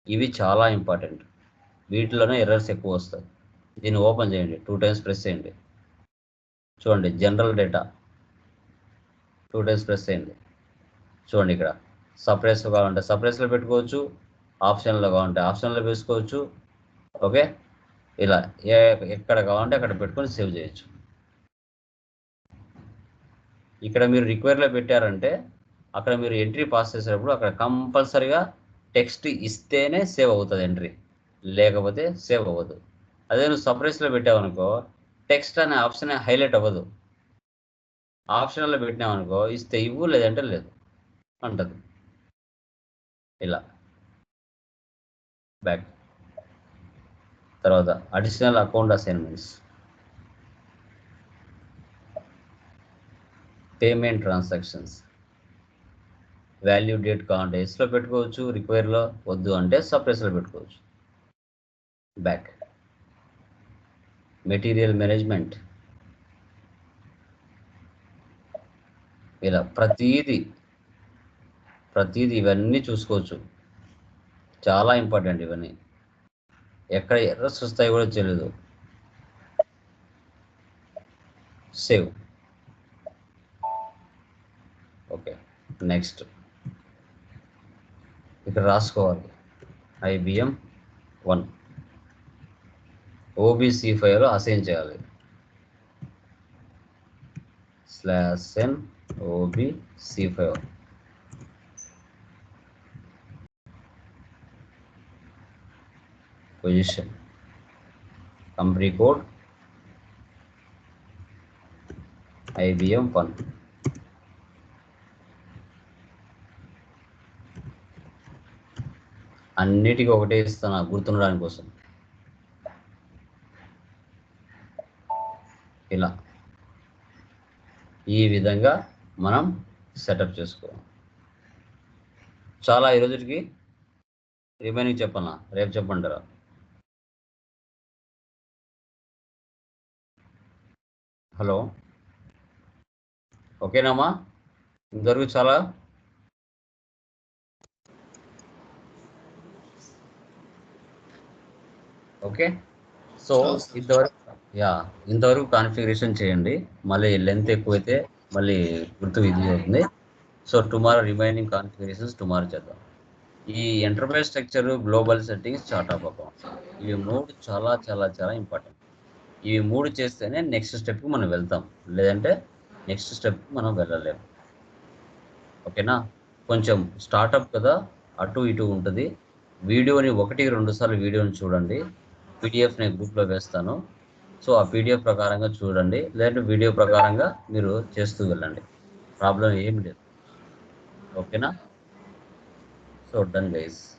ఇవి చాలా ఇంపార్టెంట్. వీటిలోనే ఎర్రర్స్ ఎక్కువ వస్తాయి. దీన్ని ఓపెన్ చేయండి, 2 టైమ్స్ ప్రెస్ చేయండి. చూడండి, జనరల్ డేటా 2 టైమ్స్ ప్రెస్ చేయండి. చూడండి, ఇక్కడ సప్రెస్ కావాలంటే సప్రెస్లో పెట్టుకోవచ్చు, ఆప్షన్లో కావాలంటే ఆప్షన్లో వేసుకోవచ్చు. ఓకే, ఇలా ఎక్కడ కావాలంటే అక్కడ పెట్టుకొని సేవ్ చేయొచ్చు. ఇక్కడ మీరు రిక్వైర్లో పెట్టారంటే అక్కడ మీరు ఎంట్రీ పాస్ చేసేటప్పుడు అక్కడ కంపల్సరీగా టెక్స్ట్ ఇస్తేనే సేవ్ అవుతుంది ఎంట్రీ, లేకపోతే సేవ్ అవ్వదు. అదే నువ్వు సప్రెస్లో పెట్టావనుకో టెక్స్ట్ అనే ఆప్షన్ హైలైట్ అవ్వదు. ఆప్షన్లో పెట్టినామనుకో ఇస్తే ఇవ్వు, లేదంటే లేదు అంటది. ఇలా బ్యాక్. తర్వాత additional account assignments, payment transactions. Value date కావాలంటే ఎస్లో పెట్టుకోవచ్చు, రిక్వైర్లో, వద్దు అంటే సప్రెస్లో పెట్టుకోవచ్చు. బ్యాక్. Material management. ఇలా ప్రతీది ఇవన్నీ చూసుకోవచ్చు. చాలా ఇంపార్టెంట్ ఇవన్నీ. ఎక్కడ ఎర్రర్స్ వస్తాయి కూడా తెలియదు. సేవ్. ఓకే, నెక్స్ట్ ఇక్కడ రాసుకోవాలి IBM 1 OBC5లో అసైన్ చేయాలి. /n OBC5. Position, company code IBM 1. అన్నిటికీ ఒకటే ఇస్తున్నా గుర్తుండడానికి కోసం. ఇలా ఈ విధంగా మనం సెటప్ చేసుకోవాలి. చాలా ఈరోజుకి రిమైనింగ్ చెప్పన్నా, రేపు చెప్పంటారా? హలో, ఓకేనామా? ఇంతవరకు చాలా ఓకే. సో ఇంతవరకు కాన్ఫిగరేషన్ చేయండి. మళ్ళీ లెంత్ ఎక్కువైతే మళ్ళీ గుర్తు ఇది అవుతుంది. So tomorrow remaining configurations tomorrow చేద్దాం. ఈ enterprise structure, global settings, chart of accounts, ఇవి 3 చాలా చాలా చాలా ఇంపార్టెంట్. ఇవి 3 చేస్తేనే నెక్స్ట్ స్టెప్కి మనం వెళ్తాం, లేదంటే నెక్స్ట్ స్టెప్కి మనం వెళ్ళలేము. ఓకేనా? కొంచెం స్టార్టప్ కదా, అటు ఇటు ఉంటుంది. వీడియోని 1-2 సార్లు వీడియోని చూడండి. PDF నేను గ్రూప్లో వేస్తాను. సో ఆ PDF ప్రకారంగా చూడండి, లేదంటే వీడియో ప్రకారంగా మీరు చేస్తూ వెళ్ళండి. ప్రాబ్లం ఏమి లేదు. ఓకేనా? So done guys.